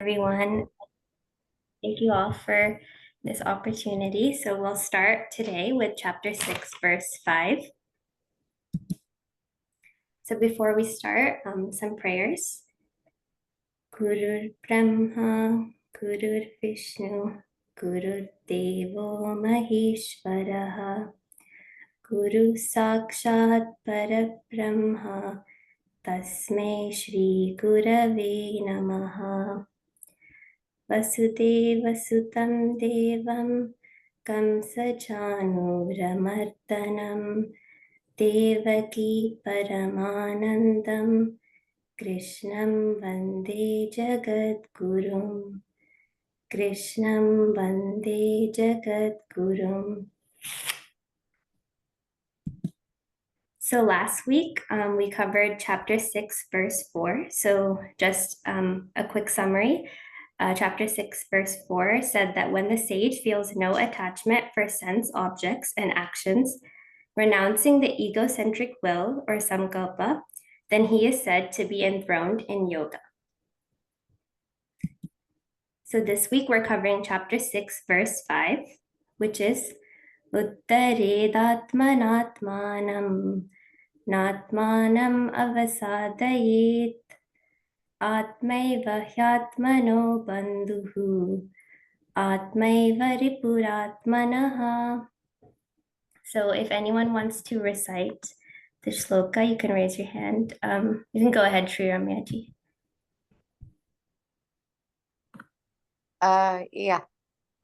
Everyone. Thank you all for this opportunity. So we'll start today with chapter 6, verse 5. So before we start, some prayers. Gurur Brahma, Gurur Vishnu, Gurur Devo Maheshwaraha, Guru Sakshat Parabrahma, Tasmai Shri Gurave Namaha. वसुदेवसुतं देवं कंसचानूरमर्दनं देवकी परमानन्दं कृष्णं वन्दे जगद्गुरुं कृष्णं वन्दे जगद्गुरुम्. So last week, we covered chapter 6, verse 4. So just a quick summary. Chapter 6, verse 4 said that when the sage feels no attachment for sense objects and actions, renouncing the egocentric will or samkalpa, then he is said to be enthroned in yoga. So this week we're covering chapter 6, verse 5, which is Uttaredatmanatmanam Natmanam avasadayet Atmaiva hyatmano bandhuhu Atmaiva ripuratmanaha. So if anyone wants to recite the shloka, you can raise your hand. You can go ahead, Sri Ramyaji. Yeah.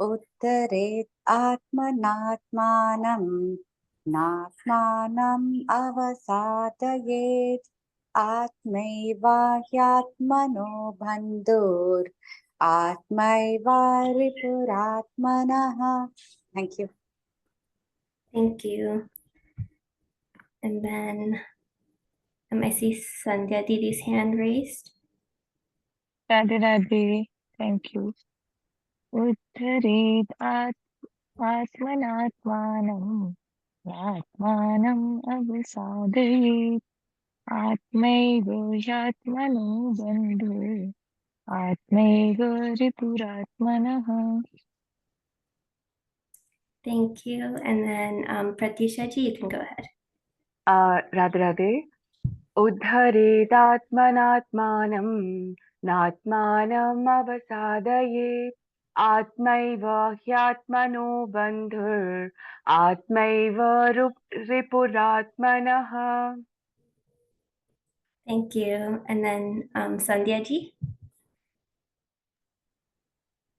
Uttaret atmanatmanam natmanam avasadayet atmaiva hyatmano bandhur atmaiva ripuratmanaha. Thank you. Thank you. And then I see Sandhya Didi's hand raised. Radhe, thank you. Uttaret atmanatmanam natmanam avasadayet atmaiva yatmano bandhu atmaiva ripuratmanaha. Thank you. And then Pratisha ji, you can go ahead. Radhe, Uddharedatmanatmanam Natmanam avasadayet Atmaiva hyatmano bandhur Atmaiva ripuratmanaha. Thank you. And then Sandhya ji.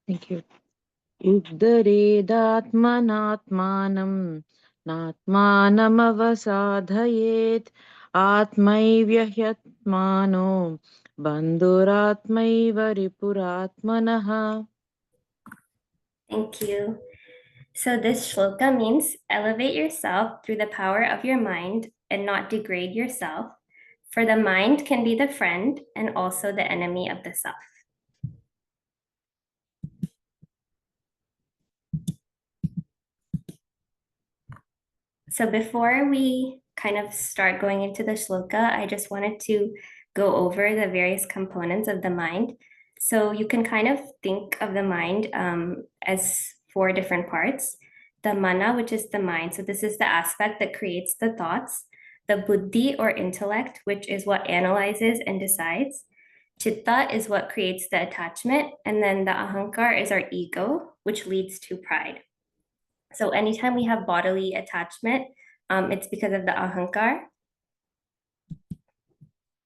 Thank you. Uddharedatmanatmanam natmanamavasadhayet atmaivyhyatmano bandhuratmaiva ripuratmanaha. Thank you. So this shloka means elevate yourself through the power of your mind and not degrade yourself, for the mind can be the friend and also the enemy of the self. So before we kind of start going into the shloka, I just wanted to go over the various components of the mind. So you can kind of think of the mind as 4 different parts. The mana, which is the mind. So this is the aspect that creates the thoughts. The buddhi or intellect, which is what analyzes and decides. Chitta is what creates the attachment. And then the ahankar is our ego, which leads to pride. So anytime we have bodily attachment, it's because of the ahankar.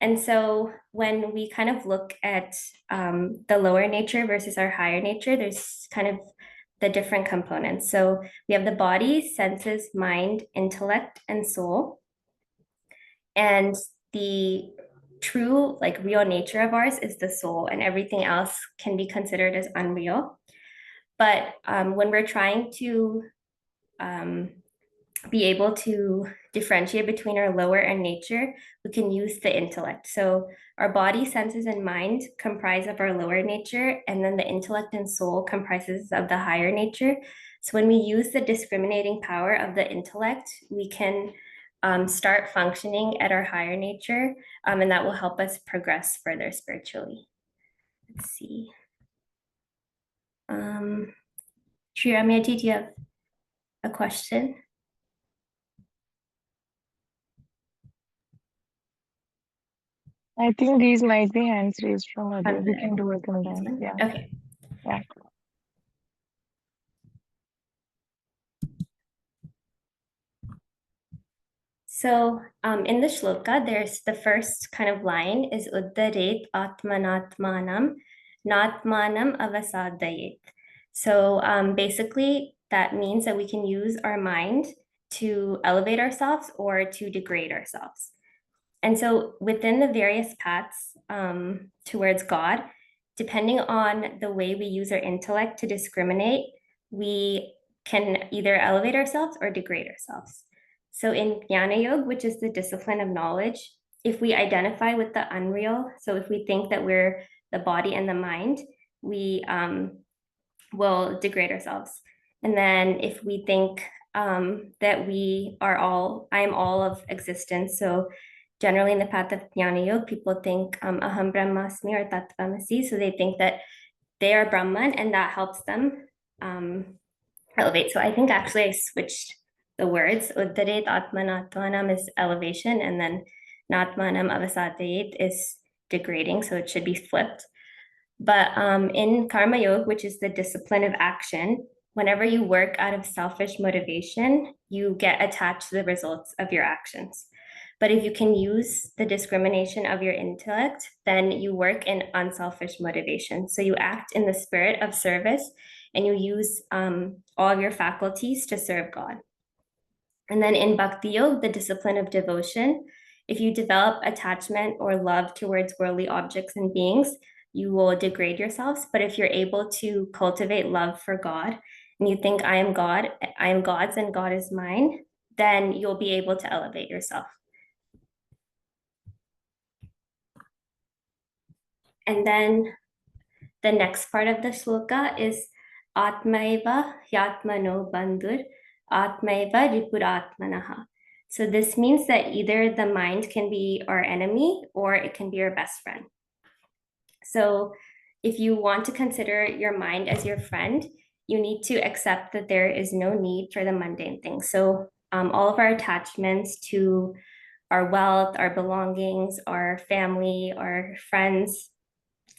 And so when we kind of look at the lower nature versus our higher nature, there's kind of the different components. So we have the body, senses, mind, intellect, and soul. And the true, like real nature of ours is the soul, and everything else can be considered as unreal. But when we're trying to be able to differentiate between our lower and nature, we can use the intellect. So our body, senses, and mind comprise of our lower nature, and then the intellect and soul comprises of the higher nature. So when we use the discriminating power of the intellect, we can start functioning at our higher nature, and that will help us progress further spiritually. Let's see. Sri Ramyaji, do you have a question? I think these might be hands raised from others. From We can do it in these them. ones? Yeah. Okay. Yeah. So in the shloka, there's the first kind of line is Uddaret Atmanatmanam Natmanam Avasadayet. So basically, that means that we can use our mind to elevate ourselves or to degrade ourselves. And so within the various paths towards God, depending on the way we use our intellect to discriminate, we can either elevate ourselves or degrade ourselves. So in Jnana Yoga, which is the discipline of knowledge, if we identify with the unreal, so if we think that we're the body and the mind, we will degrade ourselves. And then if we think that we are all, I am all of existence. So generally in the path of Jnana Yoga, people think aham brahmasmi or tattvamasi. So they think that they are Brahman and that helps them elevate. So I think actually I switched the words. Uddaret atmanatmanam is elevation, and then natmanam avasadayet is degrading. So it should be flipped. But in Karma Yoga, which is the discipline of action, whenever you work out of selfish motivation, you get attached to the results of your actions. But if you can use the discrimination of your intellect, then you work in unselfish motivation. So you act in the spirit of service and you use all of your faculties to serve God. And then in Bhakti Yoga, the discipline of devotion, if you develop attachment or love towards worldly objects and beings, you will degrade yourselves. But if you're able to cultivate love for God and you think, I am God, I am God's, and God is mine, then you'll be able to elevate yourself. And then the next part of the shloka is Atmaiva Yatmano Bandhur Atmaiva Ripuratmanaha. So this means that either the mind can be our enemy or it can be our best friend. So if you want to consider your mind as your friend, you need to accept that there is no need for the mundane things. So all of our attachments to our wealth, our belongings, our family, our friends,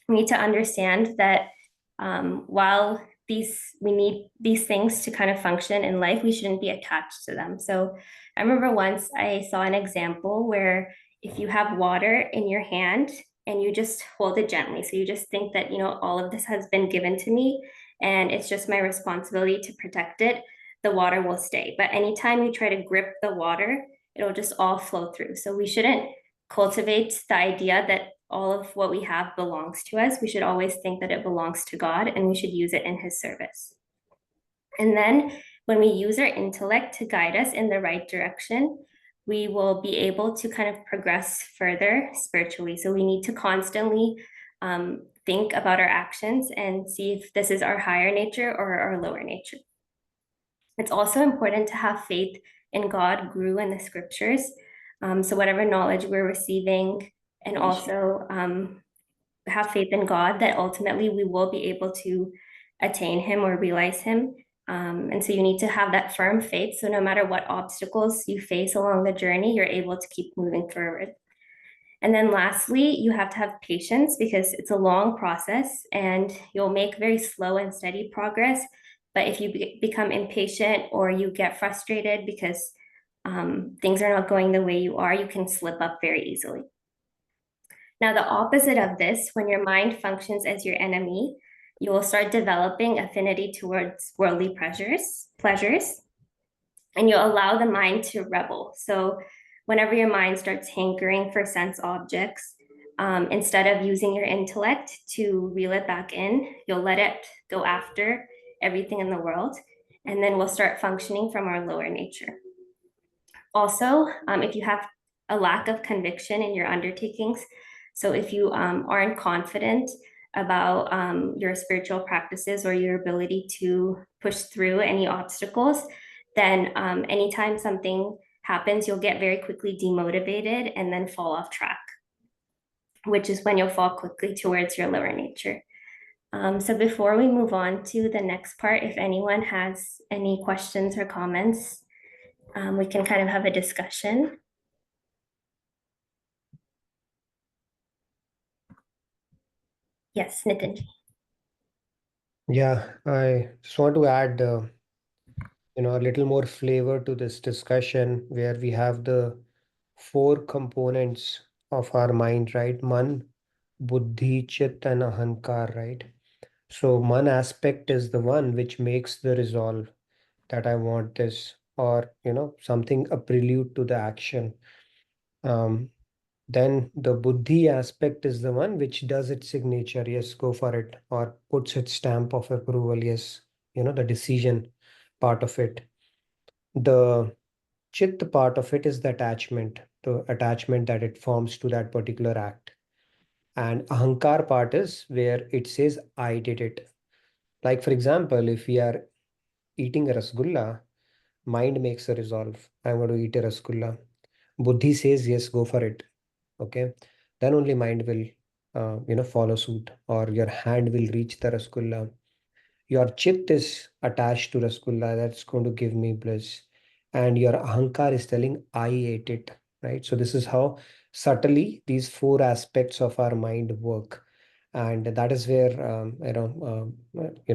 we need to understand that while we need these things to kind of function in life, we shouldn't be attached to them. So I remember once I saw an example where if you have water in your hand and you just hold it gently, so you just think that, you know, all of this has been given to me and it's just my responsibility to protect it, the water will stay. But anytime you try to grip the water, it'll just all flow through. So we shouldn't cultivate the idea that all of what we have belongs to us. We should always think that it belongs to God and we should use it in His service. And then when we use our intellect to guide us in the right direction, we will be able to kind of progress further spiritually. So we need to constantly think about our actions and see if this is our higher nature or our lower nature. It's also important to have faith in God, Guru, and the scriptures. So whatever knowledge we're receiving, and also have faith in God that ultimately we will be able to attain Him or realize Him. And so you need to have that firm faith. So no matter what obstacles you face along the journey, you're able to keep moving forward. And then lastly, you have to have patience because it's a long process and you'll make very slow and steady progress. But if you become impatient or you get frustrated because things are not going the way you are, you can slip up very easily. Now, the opposite of this, when your mind functions as your enemy, you will start developing affinity towards worldly pleasures, and you'll allow the mind to rebel. So whenever your mind starts hankering for sense objects, instead of using your intellect to reel it back in, you'll let it go after everything in the world, and then we'll start functioning from our lower nature. Also, if you have a lack of conviction in your undertakings, so if you aren't confident about your spiritual practices or your ability to push through any obstacles, then anytime something happens, you'll get very quickly demotivated and then fall off track, which is when you'll fall quickly towards your lower nature. So before we move on to the next part, if anyone has any questions or comments, we can kind of have a discussion. Yes, Nitin. Yeah, I just want to add, a little more flavor to this discussion where we have the four components of our mind, right? Man, Buddhi, Chit, and Ahankar, right? So one aspect is the one which makes the resolve that I want this, or something a prelude to the action. Um, then the Buddhi aspect is the one which does its signature, yes, go for it, or puts its stamp of approval, yes, the decision part of it. The Chit part of it is the attachment that it forms to that particular act. And Ahankar part is where it says, I did it. Like, for example, if we are eating a rasgulla, mind makes a resolve. I'm going to eat a rasgulla. Buddhi says, yes, go for it. Okay. Then only mind will, follow suit, or your hand will reach the rasgulla. Your chit is attached to rasgulla, that's going to give me bliss. And your ahankar is telling, I ate it, right? So this is how subtly these four aspects of our mind work. And that is where,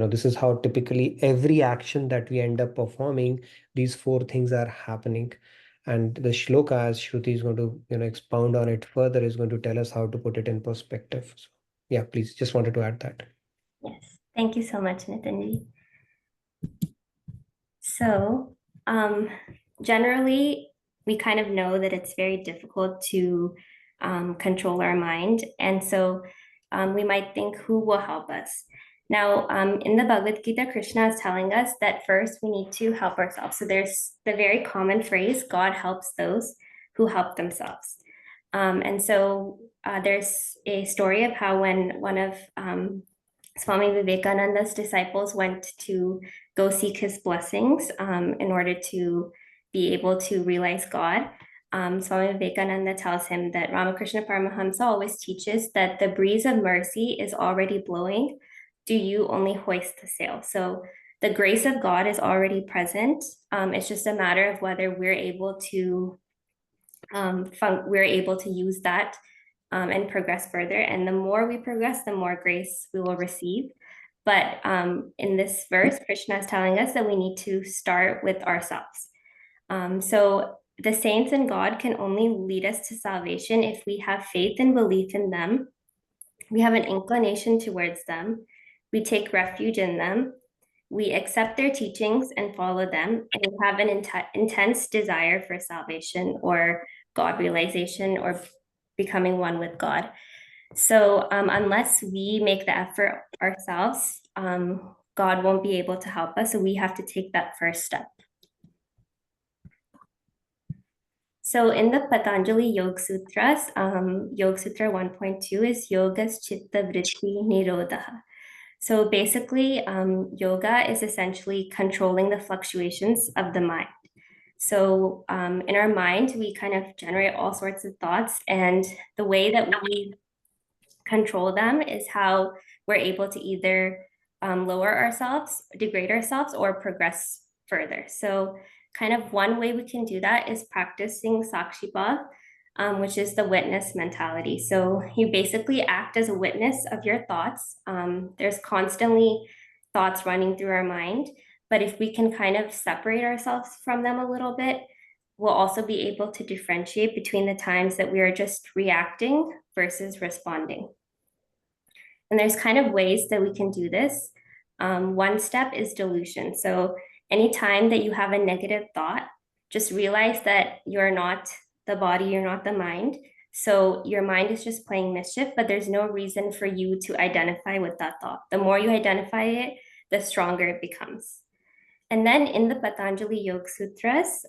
this is how typically every action that we end up performing, these four things are happening. And the shloka, as Shruti is going to, expound on it further, is going to tell us how to put it in perspective. So, yeah, please, just wanted to add that. Yes, thank you so much, Nitin. So, generally, we kind of know that it's very difficult to control our mind. And so we might think, who will help us? Now, in the Bhagavad Gita, Krishna is telling us that first we need to help ourselves. So there's the very common phrase, God helps those who help themselves. And so there's a story of how when one of Swami Vivekananda's disciples went to go seek his blessings in order to be able to realize God. Swami Vivekananda tells him that Ramakrishna Paramahamsa always teaches that the breeze of mercy is already blowing. Do you only hoist the sail? So the grace of God is already present. It's just a matter of whether we're able to use that and progress further. And the more we progress, the more grace we will receive. But in this verse, Krishna is telling us that we need to start with ourselves. So the saints and God can only lead us to salvation if we have faith and belief in them. We have an inclination towards them. We take refuge in them. We accept their teachings and follow them. And we have an intense desire for salvation or God realization or becoming one with God. So unless we make the effort ourselves, God won't be able to help us. So we have to take that first step. So in the Patanjali Yoga Sutras, Yoga Sutra 1.2 is Yogas Chitta Vritti Nirodha. So basically, yoga is essentially controlling the fluctuations of the mind. So in our mind, we kind of generate all sorts of thoughts, and the way that we control them is how we're able to either lower ourselves, degrade ourselves, or progress further. So kind of one way we can do that is practicing Sakshibhav, which is the witness mentality. So you basically act as a witness of your thoughts. There's constantly thoughts running through our mind, but if we can kind of separate ourselves from them a little bit, we'll also be able to differentiate between the times that we are just reacting versus responding. And there's kind of ways that we can do this. One step is delusion. So anytime that you have a negative thought, just realize that you're not the body, you're not the mind. So your mind is just playing mischief, but there's no reason for you to identify with that thought. The more you identify it, the stronger it becomes. And then in the Patanjali Yoga Sutras,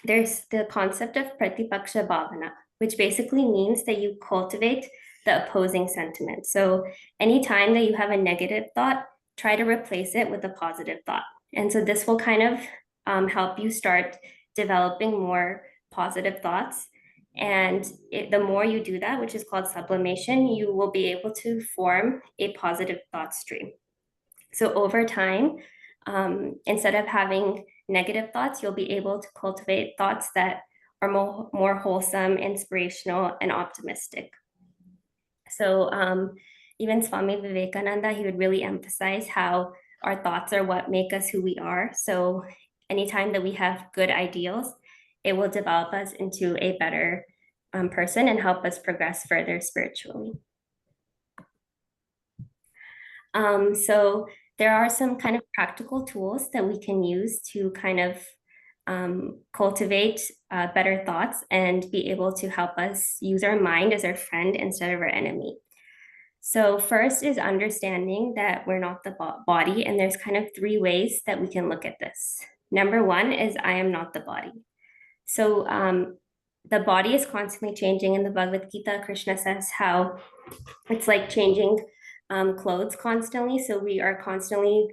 there's the concept of Pratipaksha Bhavana, which basically means that you cultivate the opposing sentiment. So anytime that you have a negative thought, try to replace it with a positive thought. And so this will kind of help you start developing more positive thoughts. And the more you do that, which is called sublimation, you will be able to form a positive thought stream. So over time, instead of having negative thoughts, you'll be able to cultivate thoughts that are more wholesome, inspirational, and optimistic. So even Swami Vivekananda, he would really emphasize how our thoughts are what make us who we are. So anytime that we have good ideals, it will develop us into a better person and help us progress further spiritually. So there are some kind of practical tools that we can use to kind of cultivate better thoughts and be able to help us use our mind as our friend instead of our enemy. So first is understanding that we're not the body, and there's kind of 3 ways that we can look at this. Number 1 is I am not the body. So the body is constantly changing. In the Bhagavad Gita, Krishna says how it's like changing clothes constantly. So we are constantly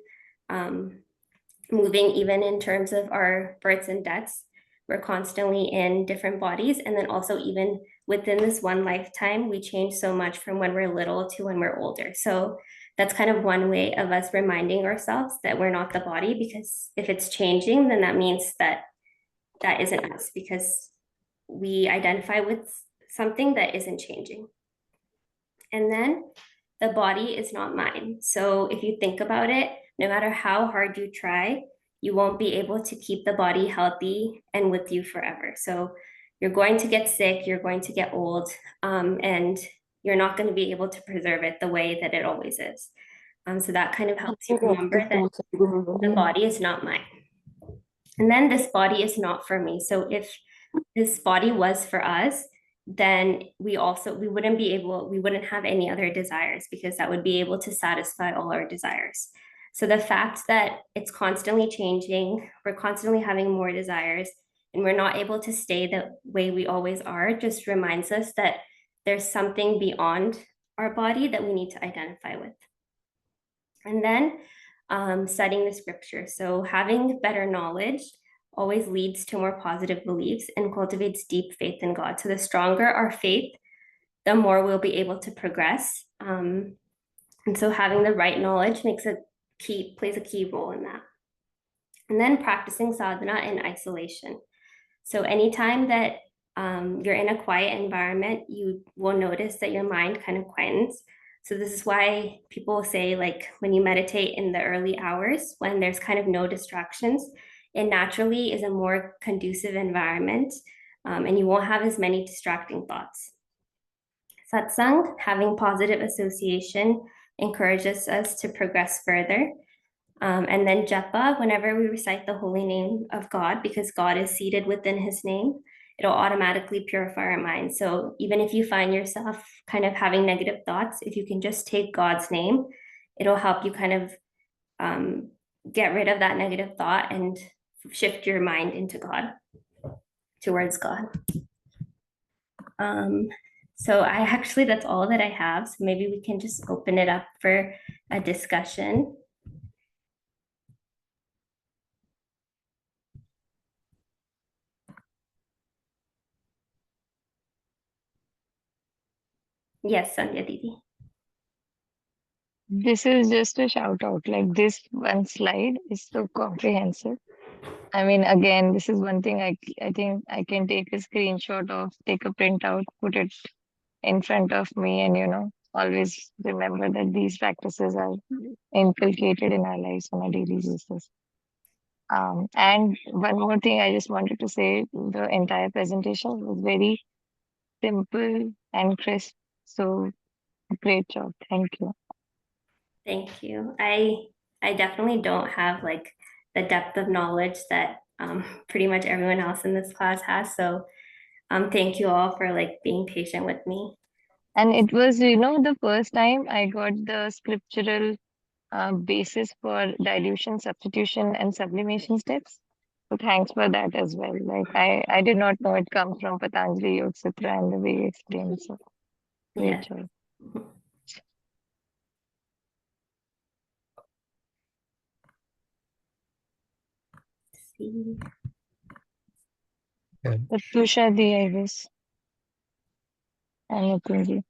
moving, even in terms of our births and deaths. We're constantly in different bodies. And then also, even within this one lifetime, we change so much from when we're little to when we're older. So that's kind of one way of us reminding ourselves that we're not the body, because if it's changing, then that means that that isn't us, because we identify with something that isn't changing. And then the body is not mine. So if you think about it, no matter how hard you try, you won't be able to keep the body healthy and with you forever. So you're going to get sick, you're going to get old, and you're not going to be able to preserve it the way that it always is. So that kind of helps you remember that the body is not mine. And then this body is not for me. So if this body was for us, then we wouldn't have any other desires, because that would be able to satisfy all our desires. So the fact that it's constantly changing, we're constantly having more desires, and we're not able to stay the way we always are, just reminds us that there's something beyond our body that we need to identify with. And then studying the scripture. So having better knowledge always leads to more positive beliefs and cultivates deep faith in God. So the stronger our faith, the more we'll be able to progress. And so having the right knowledge plays a key role in that. And then practicing sadhana in isolation. So anytime that you're in a quiet environment, you will notice that your mind kind of quietens. So this is why people say, like, when you meditate in the early hours, when there's kind of no distractions, it naturally is a more conducive environment, and you won't have as many distracting thoughts. Satsang, having positive association, encourages us to progress further. And then japa, whenever we recite the holy name of God, because God is seated within his name, it'll automatically purify our mind. So even if you find yourself kind of having negative thoughts, if you can just take God's name, it'll help you kind of get rid of that negative thought and shift your mind into God, towards God. So that's all that I have. So maybe we can just open it up for a discussion. Yes, Sandhya Didi. This is just a shout out. Like this one slide is so comprehensive. I mean, again, this is one thing I think I can take a screenshot of, take a printout, put it in front of me, and always remember that these practices are inculcated in our lives on a daily basis. And one more thing I just wanted to say, the entire presentation was very simple and crisp. So great job. Thank you. Thank you. I definitely don't have like the depth of knowledge that pretty much everyone else in this class has. So thank you all for like being patient with me. And it was, the first time I got the scriptural basis for dilution, substitution, and sublimation steps. So thanks for that as well. Like I did not know it comes from Patanjali Yoga Sutra and the way you explained. So great Yeah. job. See. Yeah. But Tusha Di, I guess. Anything ji.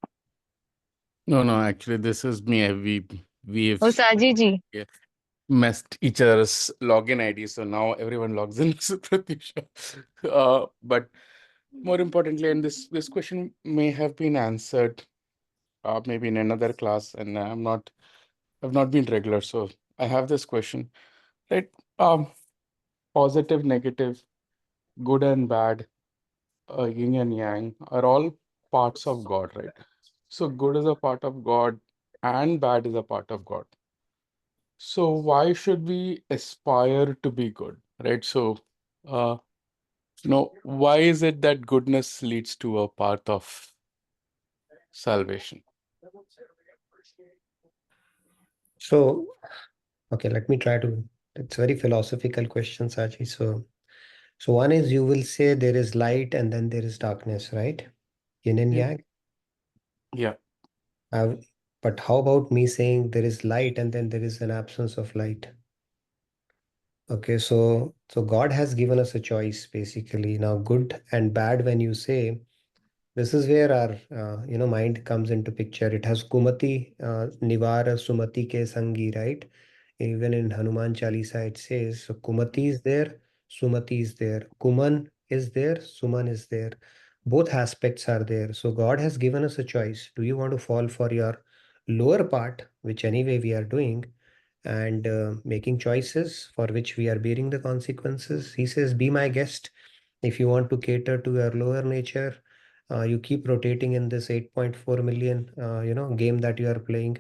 No, no, actually, this is me. We have Oh, Saji ji. messed each other's login ID, so now everyone logs in. So Pratyusha. But more importantly, and this question may have been answered maybe in another class, and I've not been regular, so I have this question, right? Um, Positive, negative, good and bad, yin and yang are all parts of God, right? So good is a part of God, and bad is a part of God. So why should we aspire to be good, right? So, uh, why is it that goodness leads to a path of salvation? So, okay, let me try to. It's a very philosophical question, Sachi. So one is you will say there is light and then there is darkness, right? Yin and Yeah. yang. Yeah. I, but how about me saying there is light and then there is an absence of light? Okay, so God has given us a choice basically. Now, good and bad, when you say, this is where our mind comes into picture. It has Kumati Nivara Sumati ke Sangi, right? Even in Hanuman Chalisa it says, so Kumati is there, Sumati is there, Kuman is there, Suman is there. Both aspects are there. So God has given us a choice. Do you want to fall for your lower part, which anyway we are doing, and making choices for which we are bearing the consequences? He says, be my guest. If you want to cater to your lower nature, you keep rotating in this 8.4 million game that you are playing.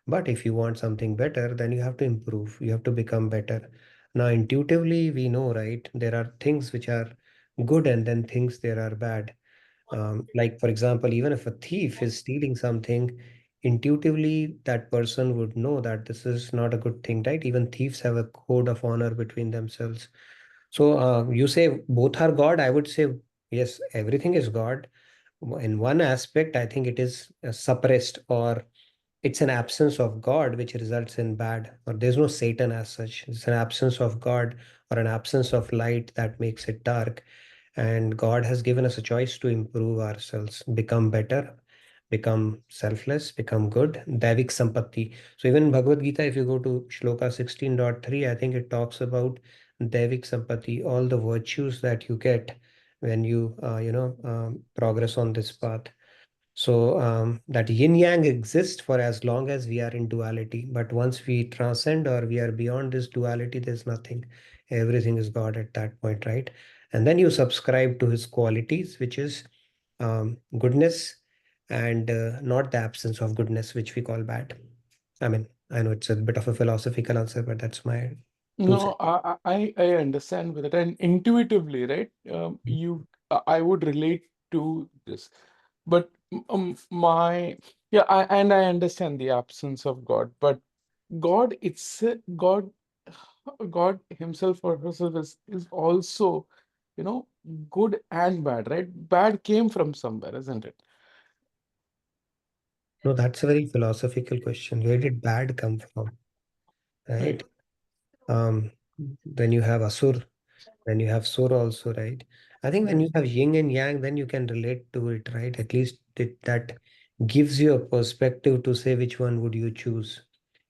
But if you want something better, then you have to improve, you have to become better. Now intuitively we know, right, there are things which are good and then things there are bad. Like for example, even if a thief is stealing something, intuitively that person would know that this is not a good thing, right? Even thieves have a code of honor between themselves. So you say both are God. I would say yes, everything is God. In one aspect, I think it is suppressed, or it's an absence of God which results in bad, or there's no Satan as such. It's an absence of God or an absence of light that makes it dark. And God has given us a choice to improve ourselves, become better, become selfless, become good. Davik Sampatti. So even in Bhagavad Gita, if you go to Shloka 16.3, I think it talks about Davik Sampatti, all the virtues that you get when you progress on this path. So that yin yang exists for as long as we are in duality. But once we transcend or we are beyond this duality, there's nothing. Everything is God at that point, right? And then you subscribe to his qualities, which is goodness, and not the absence of goodness, which we call bad. I mean, I know it's a bit of a philosophical answer, but that's my two No, cents. I understand with it, and intuitively, right? I would relate to this, but my yeah, and I understand the absence of God, but God it's God, God Himself or herself is also, you know, good and bad, right? Bad came from somewhere, isn't it? No, that's a very philosophical question. Where did bad come from, Right. right? Um, then you have Asur. Then you have Sur also, right? I think when Right. you have yin and yang, then you can relate to it, right? At least that gives you a perspective to say which one would you choose.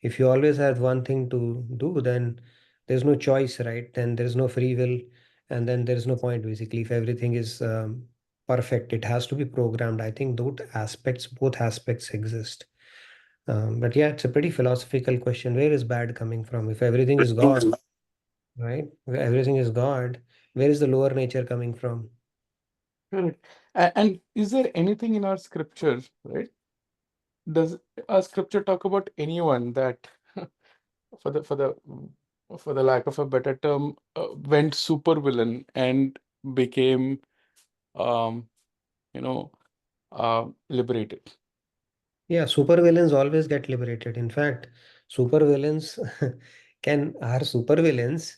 If you always have one thing to do, then there's no choice, right? Then there's no free will, and then there's no point basically. If everything is perfect, it has to be programmed. I think both aspects exist. But yeah, it's a pretty philosophical question. Where is bad coming from? If everything is God, right? Where everything is God, where is the lower nature coming from? Correct. And is there anything in our scripture, right? Does our scripture talk about anyone that, for the lack of a better term, went super villain and became, um, you know, liberated? Yeah, supervillains always get liberated. In fact, supervillains are supervillains.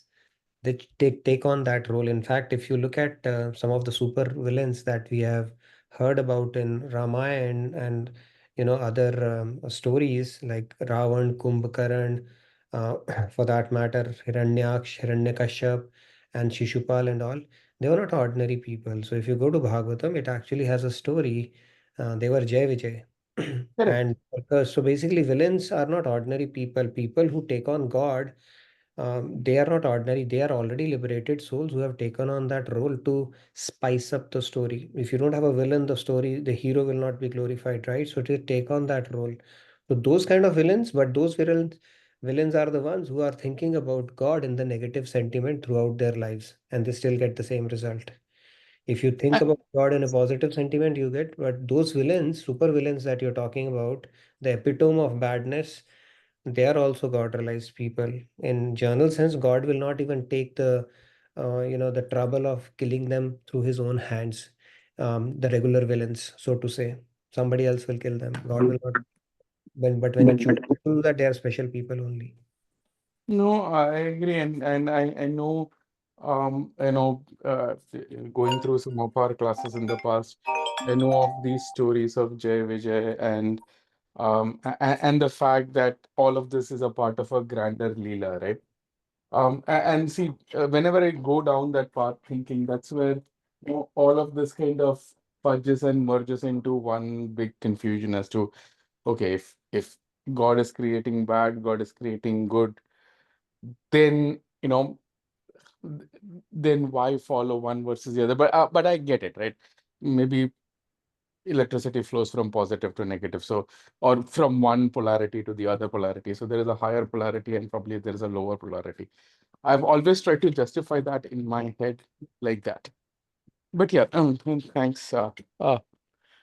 They take on that role. In fact, if you look at some of the super villains that we have heard about in Ramayana and other stories like Ravan, Kumbhakaran, uh, for that matter, Hiranyaksh, Hiranyakashyap, and Shishupal and all, they were not ordinary people. So if you go to Bhagavatam, it actually has a story They were Jai Vijay. Correct. And so basically, villains are not ordinary people. People who take on God, they are not ordinary. They are already liberated souls who have taken on that role to spice up the story. If you don't have a villain, the story, the hero will not be glorified, right? So to take on that role. So those kind of villains, but those villains are the ones who are thinking about God in the negative sentiment throughout their lives, and they still get the same result. If you think I, about God in a positive sentiment, you get, but those villains, super villains that you're talking about, the epitome of badness, they are also God realized people. In general sense, God will not even take the trouble of killing them through his own hands. The regular villains, so to say, somebody else will kill them. God will not. But when he chooses to do that, they are special people only. no, I agree, and I know, going through some of our classes in the past, I know of these stories of Jay Vijay and the fact that all of this is a part of a grander Leela, right? And see, whenever I go down that path thinking, that's where all of this kind of fudges and merges into one big confusion as to, okay, if God is creating bad, God is creating good, then th- then why follow one versus the other? But I get it, right? Maybe electricity flows from positive to negative, so or from one polarity to the other polarity. So there is a higher polarity and probably there is a lower polarity. I've always tried to justify that in my head like that. But yeah, thanks. I know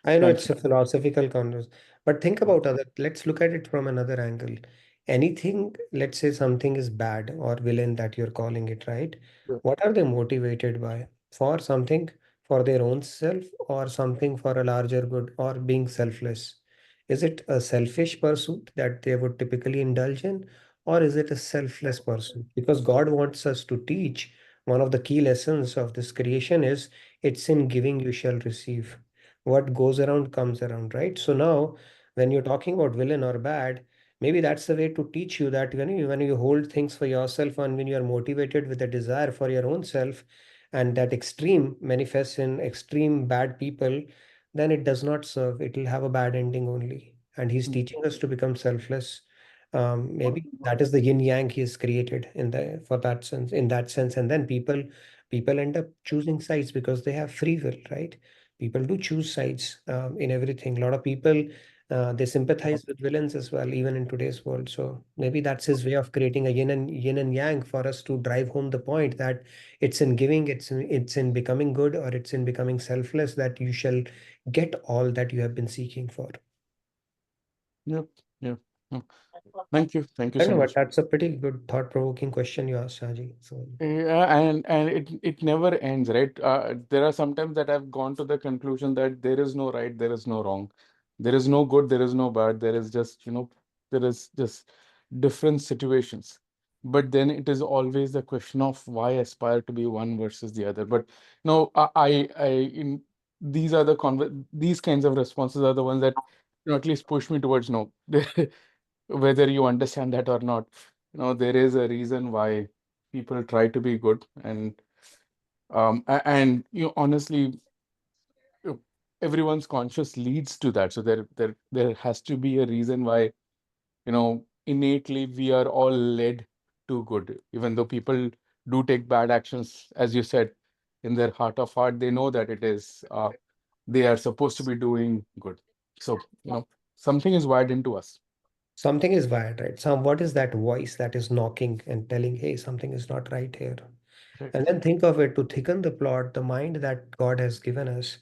Thank it's you. a philosophical conversation, but think about other. Let's look at it from another angle. Anything, let's say something is bad or villain that you're calling it, right? Sure. What are they motivated by? For something for their own self or something for a larger good or being selfless? Is it a selfish pursuit that they would typically indulge in, or is it a selfless pursuit? Because God wants us to teach one of the key lessons of this creation is it's in giving you shall receive. What goes around comes around, right? So now when you're talking about villain or bad, maybe that's the way to teach you that when you hold things for yourself and when you are motivated with a desire for your own self, and that extreme manifests in extreme bad people, then it does not serve. It will have a bad ending only. And he's teaching us to become selfless. Maybe that is the yin yang he has created in the for that sense, in that sense. And then people end up choosing sides because they have free will, right? People do choose sides in everything. A lot of people they sympathize with villains as well, even in today's world. So maybe that's his way of creating a yin and yang for us to drive home the point that it's in giving, it's in becoming good, or it's in becoming selfless that you shall get all that you have been seeking for. Yep. Yep. Mm. Thank you. Thank you I so know, but much. that's a pretty good thought-provoking question you asked, Saji. So Yeah, and it never ends, right? There are sometimes that I've gone to the conclusion that there is no right, there is no wrong, there is no good, there is no bad, there is just, there is just different situations. But then it is always the question of why aspire to be one versus the other. But no, in these are these kinds of responses are the ones that at least push me towards no, whether you understand that or not. There is a reason why people try to be good, and honestly, uh, everyone's conscious leads to that. So there has to be a reason why innately we are all led to good, even though people do take bad actions, as you said, in their heart of heart they know that it is they are supposed to be doing good. So something is wired into us. something is wired, right? What is that voice that is knocking and telling, hey, something is not right here? Right. And then think of it, to thicken the plot, the mind that God has given us,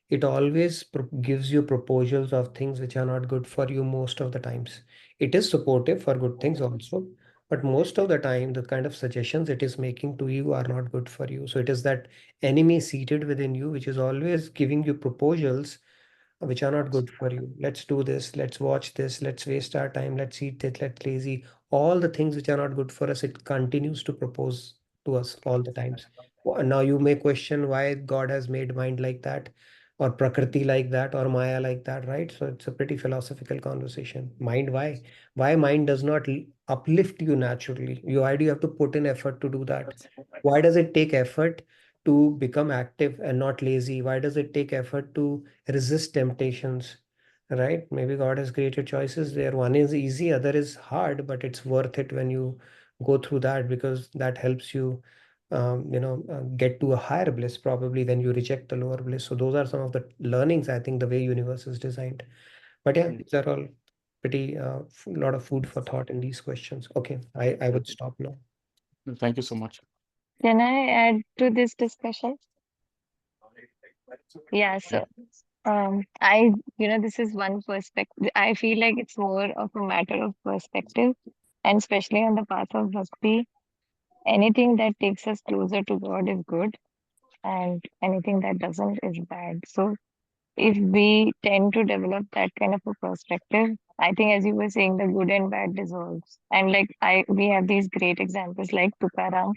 it always gives you proposals of things which are not good for you most of the times. It is supportive for good things also, but most of the time, the kind of suggestions it is making to you are not good for you. So it is that enemy seated within you, which is always giving you proposals which are not good for you. Let's do this, let's watch this, let's waste our time, let's eat it, let's lazy. All the things which are not good for us, it continues to propose to us all the times. Now you may question why God has made mind like that, or Prakriti like that, or Maya like that, right? So it's a pretty philosophical conversation. Mind, why? Why mind does not uplift you naturally? Why do you have to put in effort to do that? Why does it take effort to become active and not lazy? Why does it take effort to resist temptations? Right? Maybe God has created choices there. One is easy, other is hard, but it's worth it when you go through that, because that helps you, get to a higher bliss probably when you reject the lower bliss. So those are some of the learnings, I think, the way universe is designed. But yeah, these are all pretty lot of food for thought in these questions. Okay, I would stop now. Thank you so much. Can I add to this discussion? Yeah, so this is one perspective. I feel like it's more of a matter of perspective, and especially on the path of bhakti, anything that takes us closer to God is good, and anything that doesn't is bad. So if we tend to develop that kind of a perspective, I think, as you were saying, the good and bad dissolves. And like we have these great examples like Tukaram,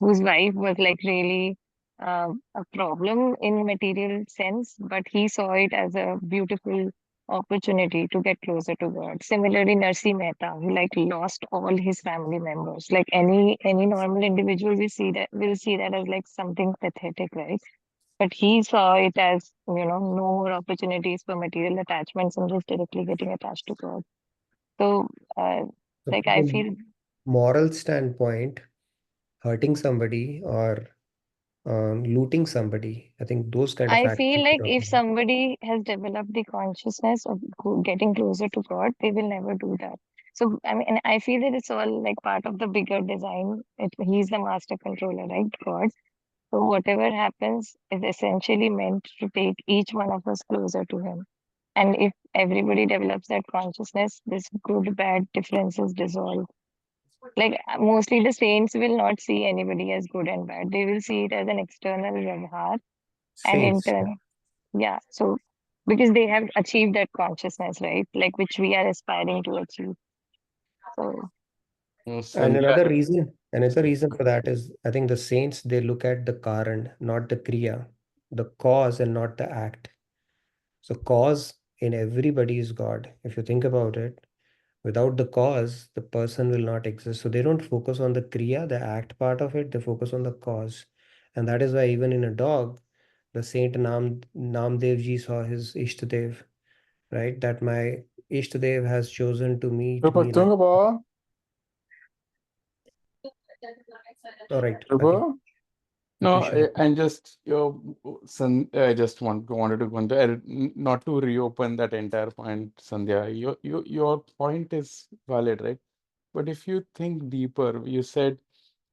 whose wife was like really a problem in material sense, but he saw it as a beautiful opportunity to get closer to God. Similarly, Narsi Mehta, who like lost all his family members. Like any normal individual, we see that as like something pathetic, right? But he saw it as, no more opportunities for material attachments and just directly getting attached to God. So, So like from I a feel moral standpoint, hurting somebody or looting somebody, I think those kind of I acts feel should be like if avoided. somebody has developed the consciousness of getting closer to God, they will never do that. So, I mean, and I feel that it's all like part of the bigger design. He's the master controller, right? God. So, whatever happens is essentially meant to take each one of us closer to Him. And if everybody develops that consciousness, this good bad differences dissolve. Like mostly the saints will not see anybody as good and bad. They will see it as an external vyavhar and Saints. internal. Yeah. So because they have achieved that consciousness, right? Like which we are aspiring to achieve. So And Sandhya, another reason for that is, I think the saints, they look at the karan, not the kriya, the cause and not the act. So cause in everybody is God. If you think about it, without the cause, the person will not exist. So they don't focus on the kriya, the act part of it, they focus on the cause. And that is why even in a dog, the saint Namdev ji saw his Ishtadev, right? That my Ishtadev has chosen to meet me like, Truppa, all right, okay, Truppa. you can No, share. and just I just wanted to go into not to reopen that entire point, Sandhya. Your point is valid, right? But if you think deeper, you said,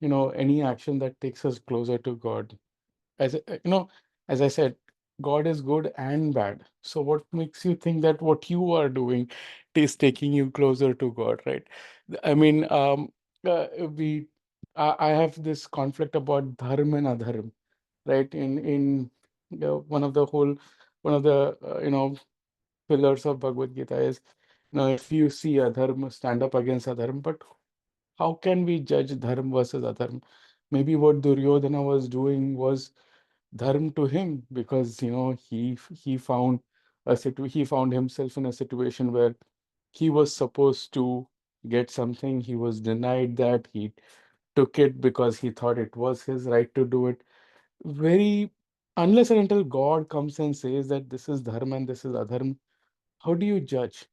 any action that takes us closer to God. As I said, God is good and bad. So what makes you think that what you are doing is taking you closer to God, right? I mean, we I have this conflict about dharma and adharma, right? In one of the pillars of Bhagavad Gita is, if you see adharma, stand up against adharma. But how can we judge dharma versus adharma? Maybe what Duryodhana was doing was dharma to him, because he found himself in a situation where he was supposed to get something. He was denied that. He took it because he thought it was his right to do it. Very Unless and until God comes and says that this is dharma and this is adharma, how do you judge?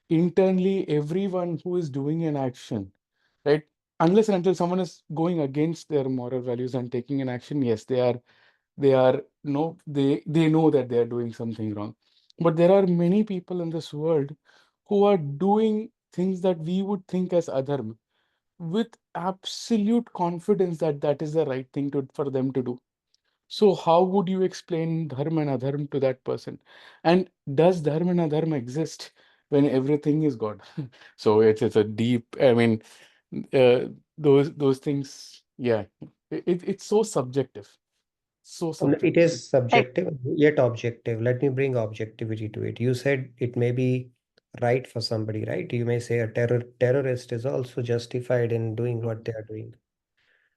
Internally, everyone who is doing an action, right? Unless and until someone is going against their moral values and taking an action, yes, they are no they know that they are doing something wrong. But there are many people in this world who are doing things that we would think as adharma with absolute confidence that that is the right thing for them to do. So how would you explain dharma and adharma to that person? And does dharma and adharma exist when everything is God? So it's a deep, I mean, those things, yeah. It's so subjective. So It subjective. is like subjective yet objective. Let me bring objectivity to it. You said it may be right for somebody, right? You may say a terrorist is also justified in doing what they are doing.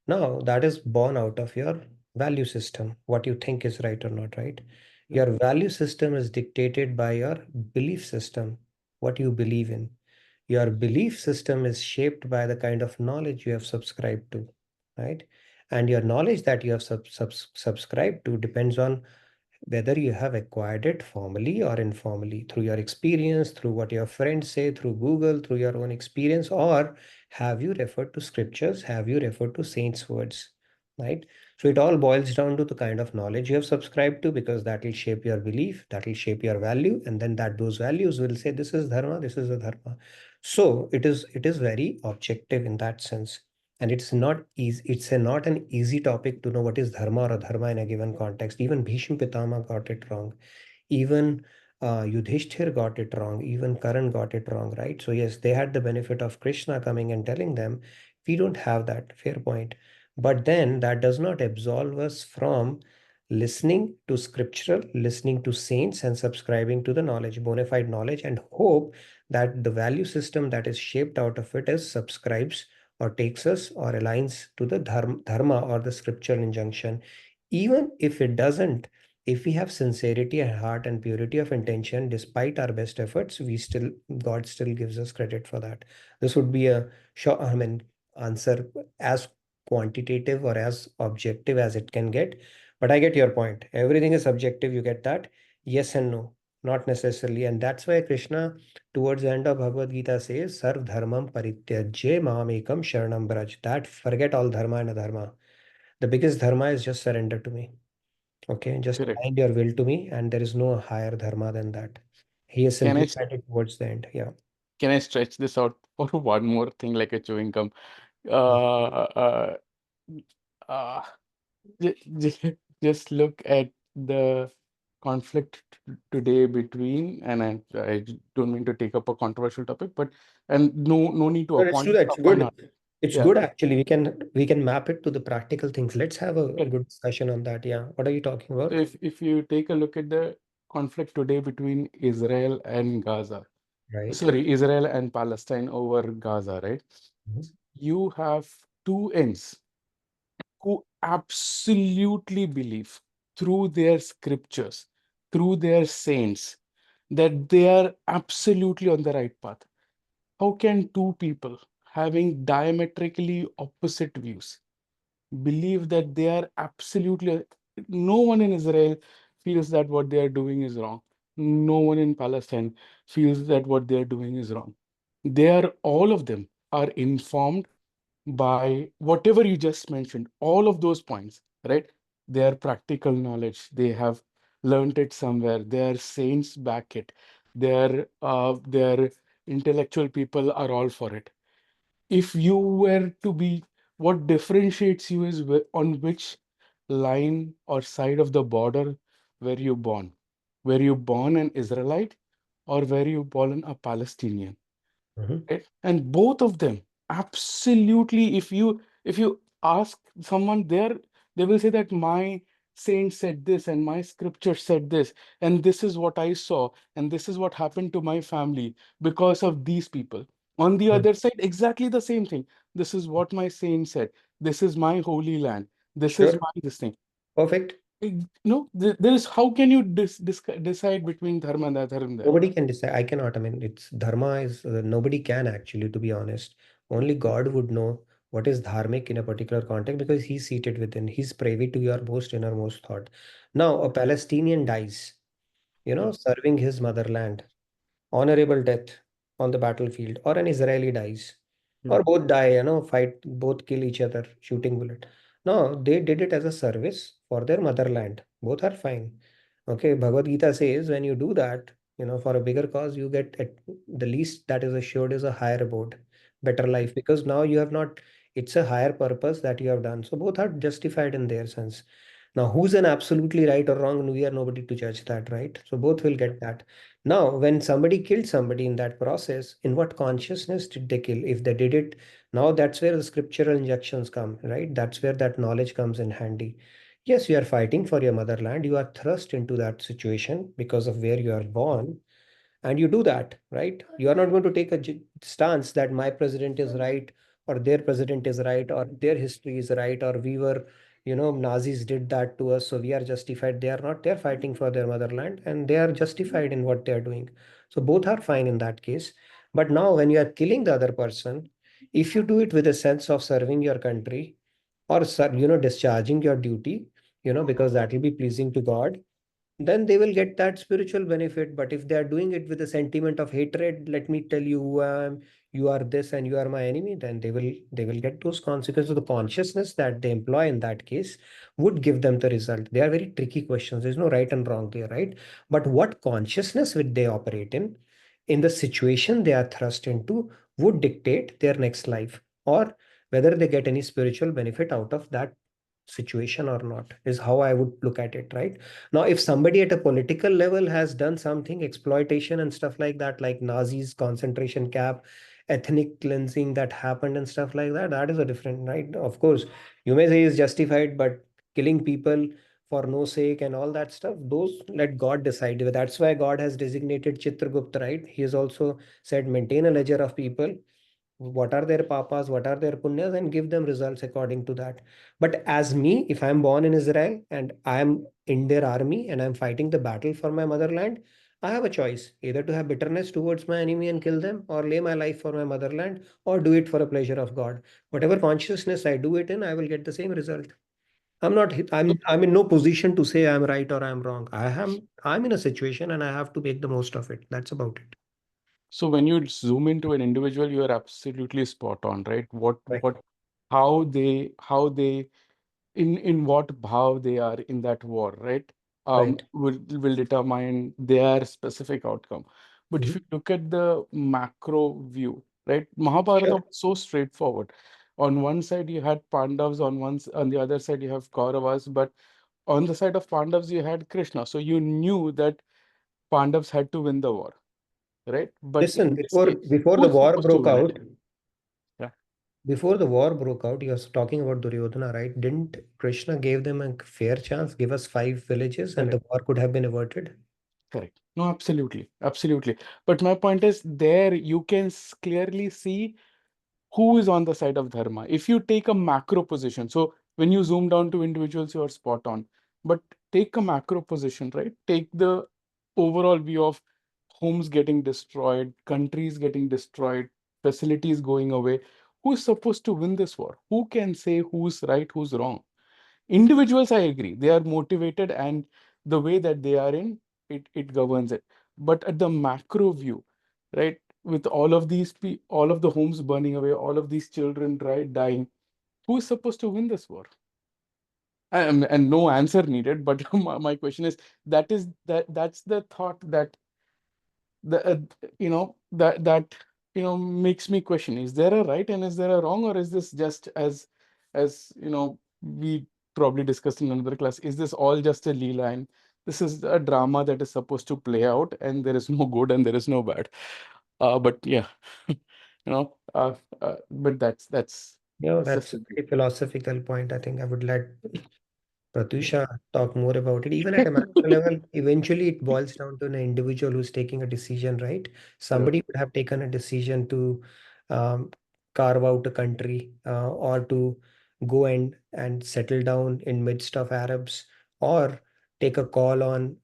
No, that is born out of your value system, what you think is right or not right. Your value system is dictated by your belief system, what you believe in. Your belief system is shaped by the kind of knowledge you have subscribed to, right? And your knowledge that you have subscribed to depends on whether you have acquired it formally or informally through your experience, through what your friends say, through Google, through your own experience, or have you referred to scriptures, have you referred to saints' words, right? So it all boils down to the kind of knowledge you have subscribed to, because that will shape your belief, that will shape your value, and then that those values will say this is dharma, this is a dharma. So it is very objective in that sense. And it's not easy, not an easy topic to know what is dharma or adharma in a given context. Even Bhishma Pitama got it wrong. Even Yudhishthir got it wrong. Even Karan got it wrong, right? So yes, they had the benefit of Krishna coming and telling them, we don't have that. Fair point. But then that does not absolve us from listening to scriptural, listening to saints, and subscribing to the knowledge, bona fide knowledge, and hope that the value system that is shaped out of it is subscribes or takes us or aligns to the dharma or the scriptural injunction. Even if it doesn't, if we have sincerity at heart and purity of intention, despite our best efforts, God still gives us credit for that. This would be a short, answer as quantitative or as objective as it can get. But I get your point. Everything is subjective. You get that? Yes and no, not necessarily. And that's why Krishna, towards the end of Bhagavad Gita, says, Sarv dharmam parityajya mamekam sharanam braj. That forget all dharma and adharma. The biggest dharma is just surrender to me. Okay, just Correct. align your will to me, and there is no higher dharma than that. He has Can I simplified it towards the end. Yeah. can I stretch this out for one more thing like a chewing gum? Uh, uh, just look at the conflict today between, and I don't mean to take up a controversial topic, but and no need to No, let's do appoint that. It's upon good. us. It's Yeah, good actually. We can map it to the practical things. Let's have a correct. good discussion on that. Yeah. What are you talking So about? if you take a look at the conflict today between Israel and Gaza, Right. sorry, Israel and Palestine over Gaza, right? Mhm. You have two ends who absolutely believe through their scriptures, through their saints, that they are absolutely on the right path. How can two people having diametrically opposite views believe that they are absolutely, no one in Israel feels that what they are doing is wrong. No one in Palestine feels that what they are doing is wrong. They are, all of them are informed by whatever you just mentioned, all of those points, right? Their practical knowledge, they have learned it somewhere. Their saints back it. Their intellectual people are all for it. If you were to be, what differentiates you is on which line or side of the border were you born? Were you born an Israelite or were you born a Palestinian? Mhm. Right? And both of them, absolutely, if you ask someone there, they will say that my saint said this and my scripture said this, and this is what I saw, and this is what happened to my family because of these people. On the Mm. other side, exactly the same thing. This is what my saint said. This is my holy land. This is Sure. my this thing. Perfect. No, there is, how can you decide between dharma and adharma there? Nobody can decide. I cannot. It's dharma is nobody can actually, to be honest. Only God would know what is dharmic in a particular context because He's seated within. He's privy to your most innermost thought. Now, a Palestinian dies, Hmm. serving his motherland, honorable death on the battlefield, or an Israeli dies, Hmm. or both die, fight, both kill each other, shooting bullet. No, they did it as a service for their motherland. Both are fine. Okay, Bhagavad Gita says when you do that, for a bigger cause, you get at the least that is assured is a higher abode, better life, because now you have not, it's a higher purpose that you have done. So both are justified in their sense. Now, who's an absolutely right or wrong? We are nobody to judge that, right? So both will get that. Now, when somebody killed somebody in that process, in what consciousness did they kill? If they did it, now that's where the scriptural injections come, right? That's where that knowledge comes in handy. Yes, you are fighting for your motherland. You are thrust into that situation because of where you are born, and you do that, right? You are not going to take a stance that my president is right or their president is right or their history is right or we were, Nazis did that to us, so we are justified. They are not. They're fighting for their motherland and they are justified in what they're doing. So both are fine in that case. But now when you are killing the other person, if you do it with a sense of serving your country, or discharging your duty, because that will be pleasing to God, then they will get that spiritual benefit. But if they are doing it with a sentiment of hatred, let me tell you who I am, you are this and you are my enemy, then they will get those consequences. The consciousness that they employ in that case would give them the result. They are very tricky questions. There's no right and wrong there, right? But what consciousness would they operate in the situation they are thrust into, would dictate their next life, or whether they get any spiritual benefit out of that situation or not, is how I would look at it, right? Now, if somebody at a political level has done something, exploitation and stuff like that, like Nazis, concentration camp, ethnic cleansing that happened and stuff like that, that is a different, right? Of course, you may say is justified, but killing people for no sake and all that stuff, those let God decide. That's why God has designated Chitragupta, right? He has also said, maintain a ledger of people, what are their papas, what are their punyas, and give them results according to that. But as me, if I'm born in Israel and I'm in their army and I'm fighting the battle for my motherland, I have a choice either to have bitterness towards my enemy and kill them, or lay my life for my motherland, or do it for a pleasure of God. Whatever consciousness I do it in, I will get the same result. I'm not I'm in no position to say I'm right or I'm wrong. I'm in a situation and I have to make the most of it. That's about it. So when you zoom into an individual, you are absolutely spot on, right? Right. How they in what bhav they are in that war, right? Right. Will determine their specific outcome. But if Mhm. you look at the macro view, right? Mahabharata Sure. was so straightforward. On one side you had Pandavas, on the other side you have Kauravas, but on the side of Pandavas you had Krishna. So you knew that Pandavas had to win the war, right? But Listen, in this before case, before who the is war supposed to broke win it? out, Yeah, before the war broke out, you was talking about Duryodhana, right? Didn't Krishna gave them a fair chance, give us 5 villages, and correct. the war could have been averted? Correct. No, absolutely. Absolutely. But my point is there you can clearly see who is on the side of dharma. If you take a macro position, so when you zoom down to individuals, you are spot on. But take a macro position, right? Take the overall view of homes getting destroyed, countries getting destroyed, facilities going away. Who's supposed to win this war? Who can say who's right, who's wrong? Individuals, I agree, they are motivated, and the way that they are in, it governs it. But at the macro view, right, with all of all of the homes burning away, all of these children dying, who is supposed to win this war? And no answer needed, but my question is, that's the thought that the makes me question, is there a right and is there a wrong, or is this just as we probably discussed in another class, is this all just a leela, and this is a drama that is supposed to play out, and there is no good and there is no bad? But yeah, but that's That's just a a view. very philosophical point. I think I would let Pratusha talk more about it. Even at a macro level, eventually it boils down to an individual who's taking a decision, right? Yeah, Somebody would have taken a decision to um, carve out a country, or to go and settle down in midst of Arabs, or take a call on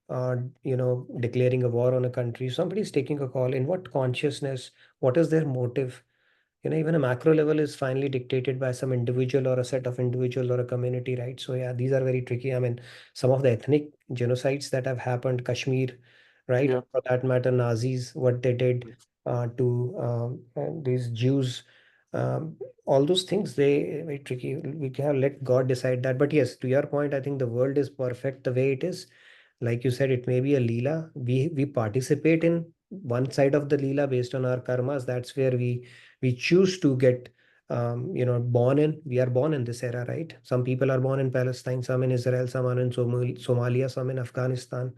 declaring a war on a country. Somebody's taking a call. In what consciousness? What is their motive? Even a macro level is finally dictated by some individual or a set of individuals or a community, right? So yeah, these are very tricky. I mean, some of the ethnic genocides that have happened, Kashmir, right? yeah, For that matter, Nazis, what they did to these Jews, all those things, they very tricky. We can let God decide that. But yes, to your point, I think the world is perfect the way it is. Like you said, it may be a leela. We participate in one side of the leela based on our karmas. That's where we choose to get born in. We are born in this era, right? Some people are born in Palestine, some in Israel, some are in Somalia, some in Afghanistan.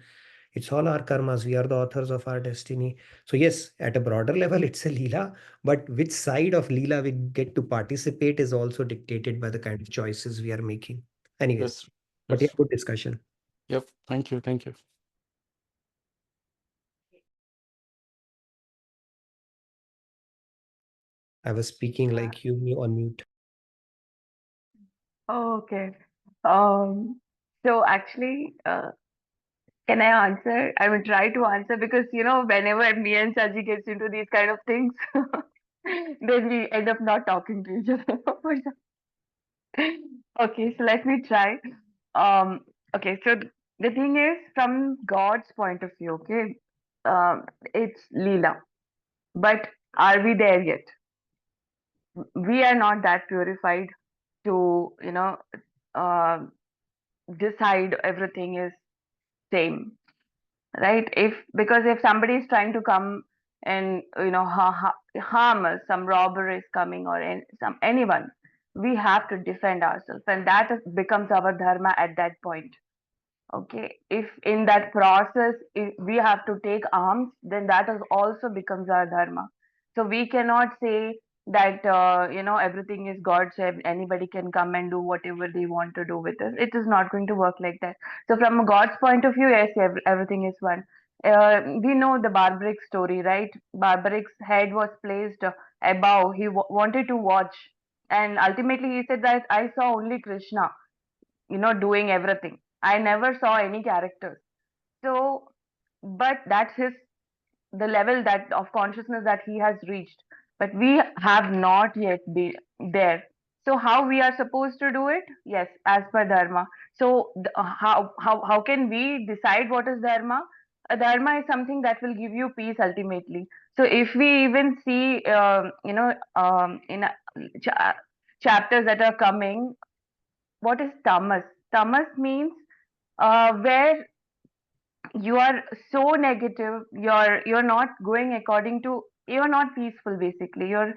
It's all our karmas. We are the authors of our destiny. So yes, at a broader level, it's a leela, but which side of leela we get to participate is also dictated by the kind of choices we are making. Anyways, that's but yeah, that's good discussion. yep. Thank you. I was speaking Uh, like you on mute. okay. Um, so actually, can I answer? I will try to answer because whenever me and Saji gets into these kind of things, then we end up not talking to each other. Okay, so let me try. Um, okay, so the thing is, from God's point of view, okay, it's Leela. But are we there yet? We are not that purified to, uh, decide everything is same, right? Because if somebody is trying to come and harm us, some robber is coming, or anyone, we have to defend ourselves, and becomes our dharma at that point. Okay, if in that process if we have to take arms, then that is also becomes our dharma. So we cannot say that everything is God, so anybody can come and do whatever they want to do with us. It is not going to work like that. So from God's point of view, yes, everything is one. We know the barbaric story, right? Barbaric's head was placed above. He wanted to watch, and ultimately he said that I saw only Krishna, doing everything. I never saw any characters. So, but that's the level that of consciousness that he has reached. But we have not yet been there. So how we are supposed to do it? Yes, as per dharma. So how can we decide what is dharma? A dharma is something that will give you peace ultimately. So if we even see, in chapters that are coming, what is tamas? Tamas means where you are so negative, you're not going according to, you're not peaceful basically. You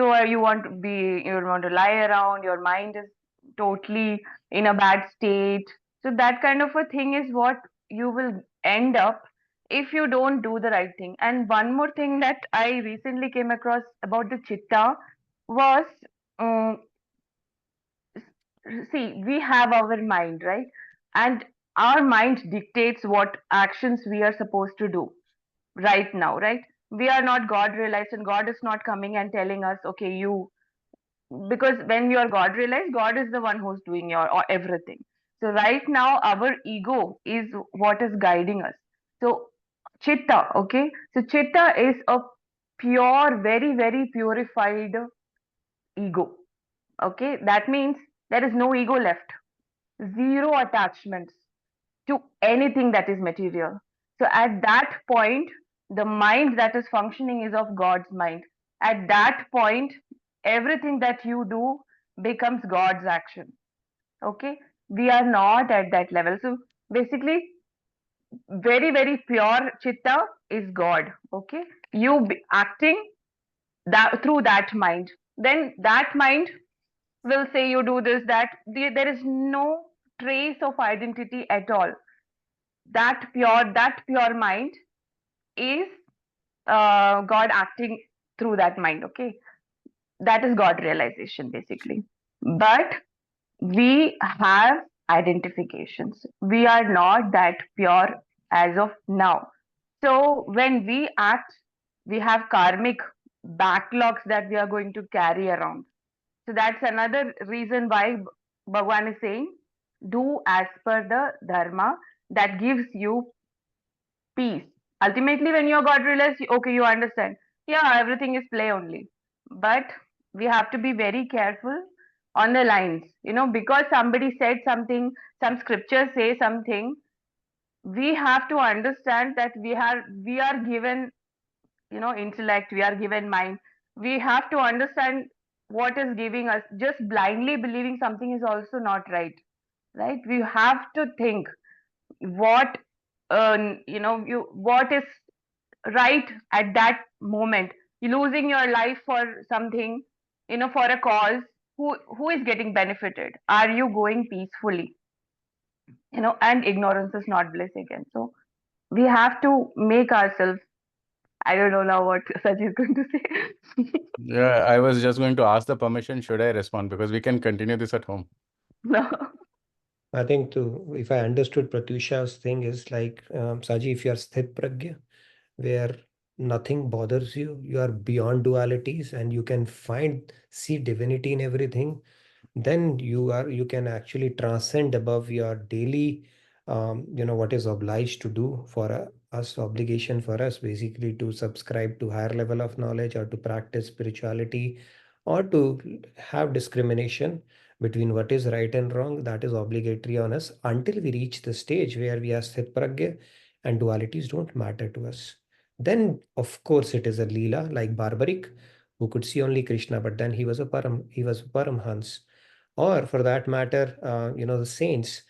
want to be, you want to lie around, your mind is totally in a bad state. So that kind of a thing is what you will end up if you don't do the right thing. And one more thing that I recently came across about the chitta was, um, see, we have our mind, right? And our mind dictates what actions we are supposed to do right now, right? We are not God realized, and God is not coming and telling us, okay, because when you are God realized, God is the one who's doing your or everything. So right now, our ego is what is guiding us. So chitta, okay? So chitta is a pure, very, very purified ego. Okay, that means there is no ego left, zero attachments to anything that is material. So at that point, the mind that is functioning is of God's mind. At that point, everything that you do becomes God's action. Okay, we are not at that level. So basically, very, very pure chitta is God. Okay, acting that through that mind, then that mind will say you do this, that. There is no trace of identity at all. That pure mind is God acting through that mind. Okay, that is God realization basically. But we have identifications. We are not that pure as of now. So when we act, we have karmic backlogs that we are going to carry around. So that's another reason why Bhagwan is saying, do as per the dharma that gives you peace. Ultimately, when you're God realized, okay, you understand. Yeah, everything is play only. But we have to be very careful on the lines. Because somebody said something, some scriptures say something, we have to understand that we are given, intellect, we are given mind. We have to understand what is giving us. Just blindly believing something is also not right. Right? We have to think what what is right at that moment. You're losing your life for something, for a cause. Who is getting benefited? Are you going peacefully? And ignorance is not bliss again. So we have to make ourselves, I don't know now what Sajid is going to say. Yeah, I was just going to ask the permission, should I respond? Because we can continue this at home. No. I think if I understood Pratyusha's thing is like, Saji, if you are sthit pragya, where nothing bothers you, you are beyond dualities and you can see divinity in everything, then you can actually transcend above your daily, what is obliged to do for us, obligation for us basically to subscribe to higher level of knowledge or to practice spirituality or to have discrimination between what is right and wrong. That is obligatory on us until we reach the stage where we are sthit pragya and dualities don't matter to us. Then, of course, it is a Leela like Barbaric, who could see only Krishna, but then he was a Paramhans. Or for that matter, the saints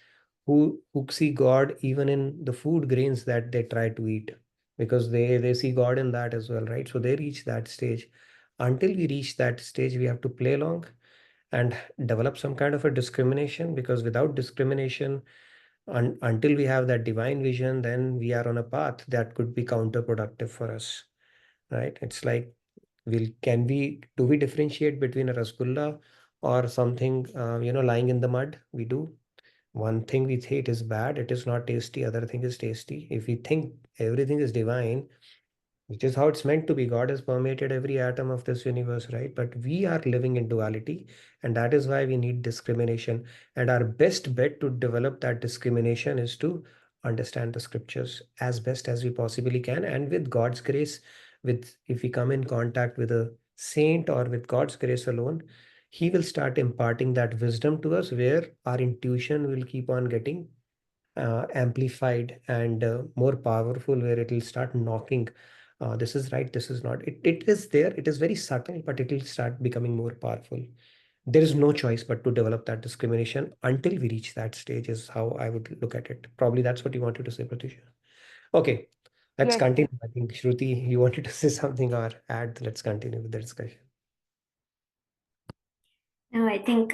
who see God even in the food grains that they try to eat, because they see God in that as well, right? So they reach that stage. Until we reach that stage, we have to play along and develop some kind of a discrimination, because without discrimination, until we have that divine vision, then we are on a path that could be counterproductive for us, right? It's like, do we differentiate between a rasgulla or something lying in the mud? We do. One thing we say it is bad, it is not tasty, other thing is tasty. If we think everything is divine, which is how it's meant to be, God has permeated every atom of this universe, right? But we are living in duality, and that is why we need discrimination. And our best bet to develop that discrimination is to understand the scriptures as best as we possibly can. And with God's grace, with if we come in contact with a saint or with God's grace alone, he will start imparting that wisdom to us, where our intuition will keep on getting amplified and more powerful, where it will start knocking, this is right, this is not. It is there, it is very subtle, but it will start becoming more powerful. There is no choice but to develop that discrimination until we reach that stage, is how I would look at it. Probably that's what you wanted to say, Pratisha. Okay, let's Yes, continue. yes. I think Shruti, you wanted to say something or add. Let's continue with the discussion. No, I think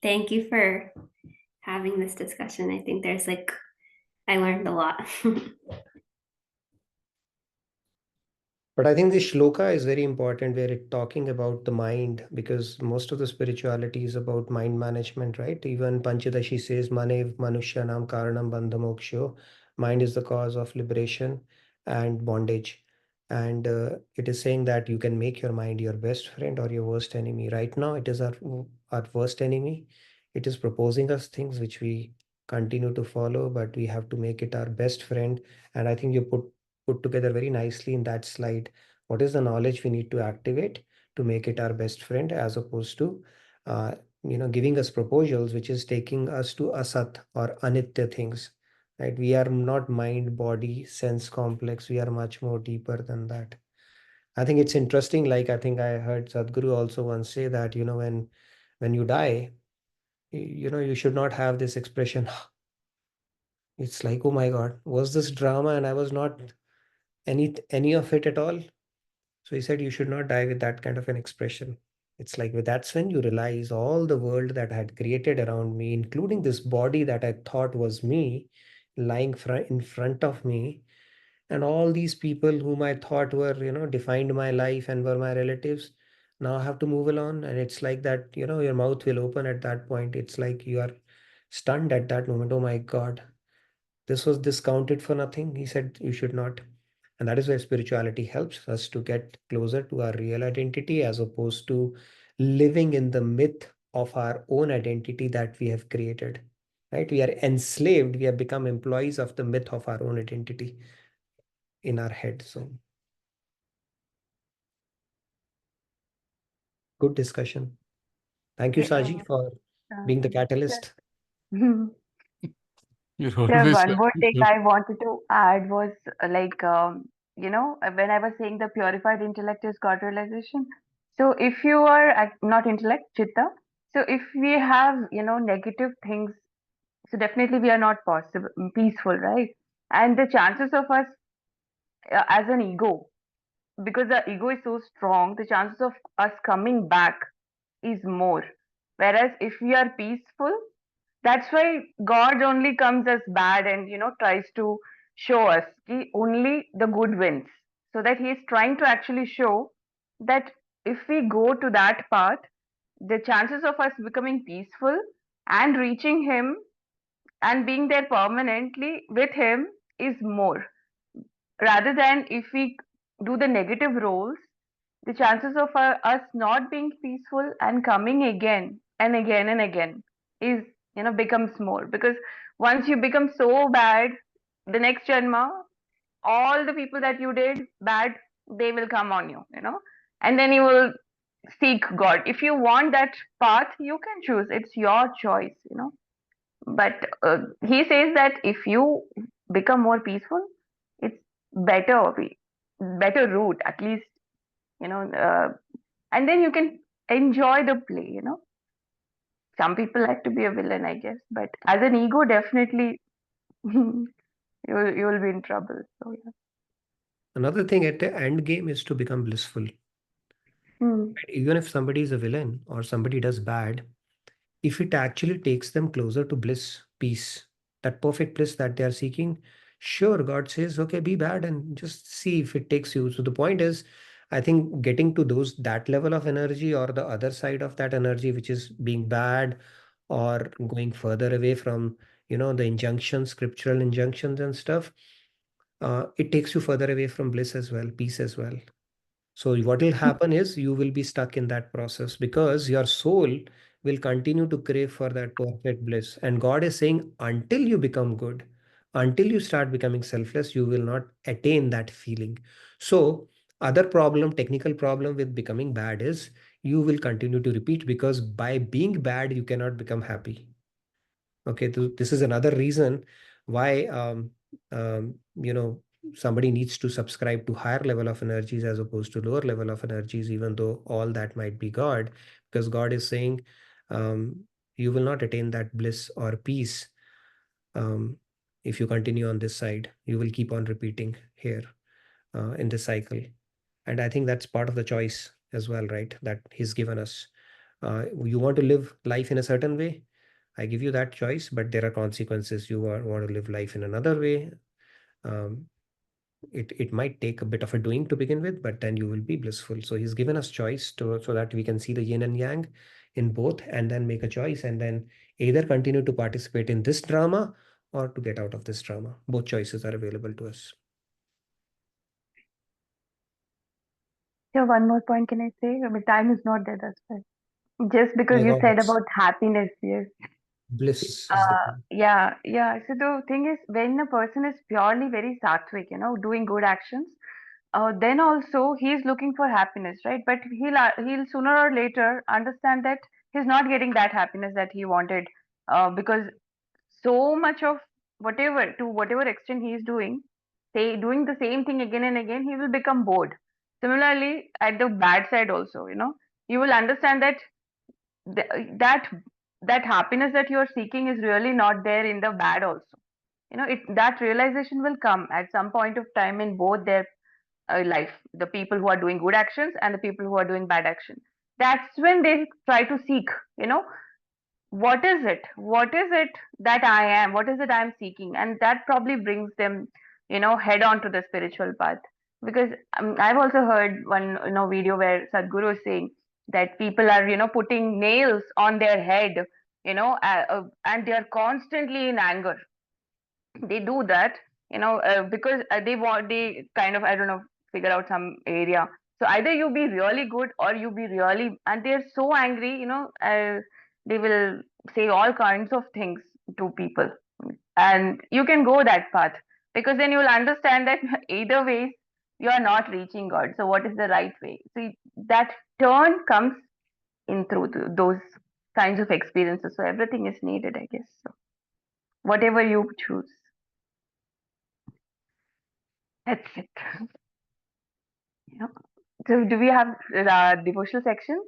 thank you for having this discussion. I think there's I learned a lot. But I think this shloka is very important, where it's talking about the mind, because most of the spirituality is about mind management, right? Even Panchadashi says, Manev Manushyanam Karanam Bandha Moksho. Mind is the cause of liberation and bondage. And it is saying that you can make your mind your best friend or your worst enemy. Right now, it is our worst enemy. It is proposing us things which we continue to follow, but we have to make it our best friend. And I think you put together very nicely in that slide. What is the knowledge we need to activate to make it our best friend, as opposed to, uh, giving us proposals, which is taking us to asat or anitya things, right? We are not mind, body, sense complex. We are much more deeper than that. I think it's interesting. Like, I think I heard Sadhguru also once say that, when you die, you should not have this expression. It's like, oh my God, was this drama and I was not any of it at all. So he said you should not die with that kind of an expression. It's like, well, that's when you realize all the world that I had created around me, including this body that I thought was me, lying in front of me, and all these people whom I thought were, defined my life and were my relatives. Now I have to move along, and it's like that. Your mouth will open at that point. It's like you are stunned at that moment. Oh my God, this was discounted for nothing. He said you should not. And that is where spirituality helps us to get closer to our real identity, as opposed to living in the myth of our own identity that we have created. Right? We are enslaved. We have become employees of the myth of our own identity in our head. So, good discussion. Thank you, Okay, Saji, for being the catalyst. sure. You're The always one more thing welcome. I wanted to add was when I was saying the purified intellect is God realization. So if you are not intellect, chitta. So if we have, negative things, so definitely we are not possible peaceful, right? And the chances of us as an ego, because the ego is so strong, the chances of us coming back is more. Whereas if we are peaceful, that's why God only comes as bad and tries to show us only the good wins. So that he is trying to actually show that if we go to that path, the chances of us becoming peaceful and reaching him and being there permanently with him is more. Rather than if we do the negative roles, the chances of us not being peaceful and coming again and again and again is becomes more, because once you become so bad, the next janma, all the people that you did bad, they will come on you, and then you will seek God. If you want that path, you can choose. It's your choice, you know. But he says that if you become more peaceful, it's better route at least, you know. And then you can enjoy the play, you know. Some people like to be a villain, I guess, but as an ego, definitely you'll be in trouble. So yeah. Another thing at the end game is to become blissful. Hmm. Even if somebody is a villain or somebody does bad, if it actually takes them closer to bliss, peace, that perfect bliss that they are seeking, sure, God says, okay, be bad and just see if it takes you. So the point is, I think getting to that level of energy or the other side of that energy, which is being bad or going further away from, the injunctions, scriptural injunctions and stuff, it takes you further away from bliss as well, peace as well. So what will happen is you will be stuck in that process because your soul will continue to crave for that perfect bliss. And God is saying, until you become good, until you start becoming selfless, you will not attain that feeling. So other problem, technical problem with becoming bad is you will continue to repeat because by being bad, you cannot become happy. Okay, this is another reason why somebody needs to subscribe to higher level of energies as opposed to lower level of energies, even though all that might be God, because God is saying you will not attain that bliss or peace if you continue on this side. You will keep on repeating here in this cycle. And I think that's part of the choice as well, right? That He's given us. You want to live life in a certain way, I give you that choice, but there are consequences. You want to live life in another way. Um, it might take a bit of a doing to begin with, but then you will be blissful. So He's given us choice so that we can see the yin and yang in both and then make a choice and then either continue to participate in this drama or to get out of this drama. Both choices are available to us. So one more point can I say? I mean, time is not there, that's why. Just because My you God, said it's about happiness, yes. bliss is the Yeah, yeah. So the thing is, when a person is purely very sattvic, you know, doing good actions, then also he's looking for happiness, right? But he'll sooner or later understand that he's not getting that happiness that he wanted, because so much of whatever extent he is doing, say doing the same thing again and again, he will become bored. Similarly, at the bad side also, you know, you will understand that that that happiness that you are seeking is really not there in the bad also. You know, that realization will come at some point of time in both their life, the people who are doing good actions and the people who are doing bad action. That's when they try to seek, you know, what is it that I am, what is it I'm seeking, and that probably brings them, you know, head on to the spiritual path. Because I've also heard one, you know, video where Sadhguru is saying that people are, you know, putting nails on their head, you know, and they are constantly in anger. They do that, you know, because they kind of, I don't know, figure out some area. So either you be really good or you be really, and they're so angry, you know, they will say all kinds of things to people. And you can go that path, because then you'll understand that either ways you are not reaching God. So what is the right way? So that turn comes in through those kinds of experiences. So everything is needed, I guess. So whatever you choose. That's it. Yeah. So do we have devotional section?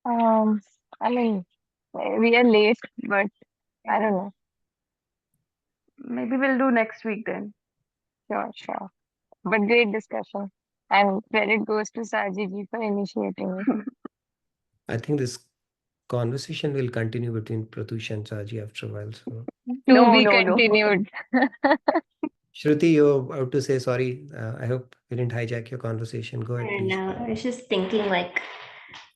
I mean, we are late, but I don't know. Maybe we'll do next week then. Sure, sure. But great discussion. And credit goes to Saji ji for initiating it. I think this conversation will continue between Pratyush and Saji after a while. So, To No, be no, no. continued. Shruti, you're about to say sorry. I hope we didn't hijack your conversation. Go I ahead, don't please. know. I was just thinking, like,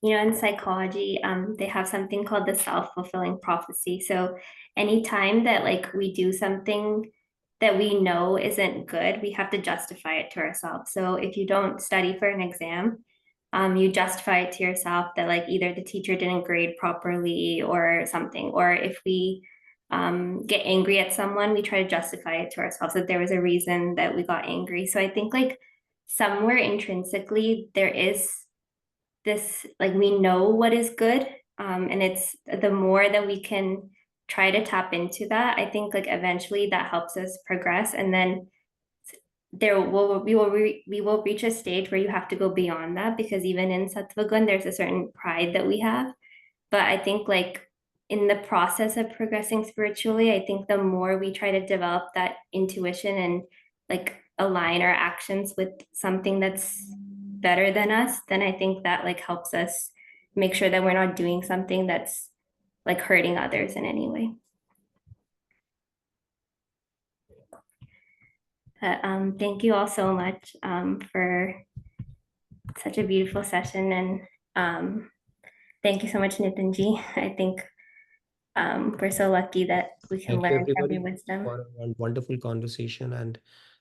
in psychology, they have something called the self-fulfilling prophecy. So anytime that like we do something that we know isn't good, we have to justify it to ourselves. So if you don't study for an exam, you justify it to yourself that like either the teacher didn't grade properly or something, or if we get angry at someone, we try to justify it to ourselves that there was a reason that we got angry. So I think like somewhere intrinsically there is this, like, we know what is good, and it's the more that we can try to tap into that, I think like eventually that helps us progress, and then we will reach a stage where you have to go beyond that, because even in sattva gun there's a certain pride that we have. But I think like in the process of progressing spiritually, I think the more we try to develop that intuition and like align our actions with something that's better than us, then I think that like helps us make sure that we're not doing something that's like hurting others in any way. But thank you all so much for such a beautiful session, and thank you so much, Nitinji. I think we're so lucky that we can Thank you, learn from your everybody, wisdom. for a wonderful conversation. And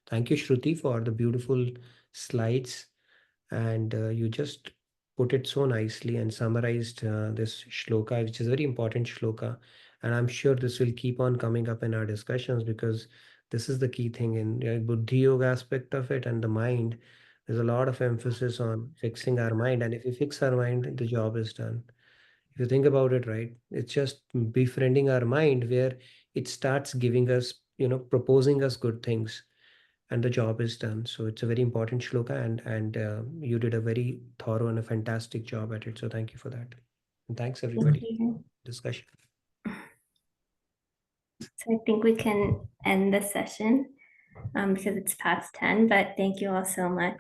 thank you, Shruti, for the beautiful slides. And you just put it so nicely and summarized this shloka, which is a very important shloka. And I'm sure this will keep on coming up in our discussions, because this is the key thing in Buddhi Yoga aspect of it and the mind. There's a lot of emphasis on fixing our mind. And if we fix our mind, the job is done. If you think about it, right, it's just befriending our mind where it starts giving us, proposing us good things, and the job is done. So it's a very important shloka, and you did a very thorough and a fantastic job at it. So thank you for that. And thanks Thank everybody. you. Discussion. So I think we can end the session because it's past 10, but thank you all so much.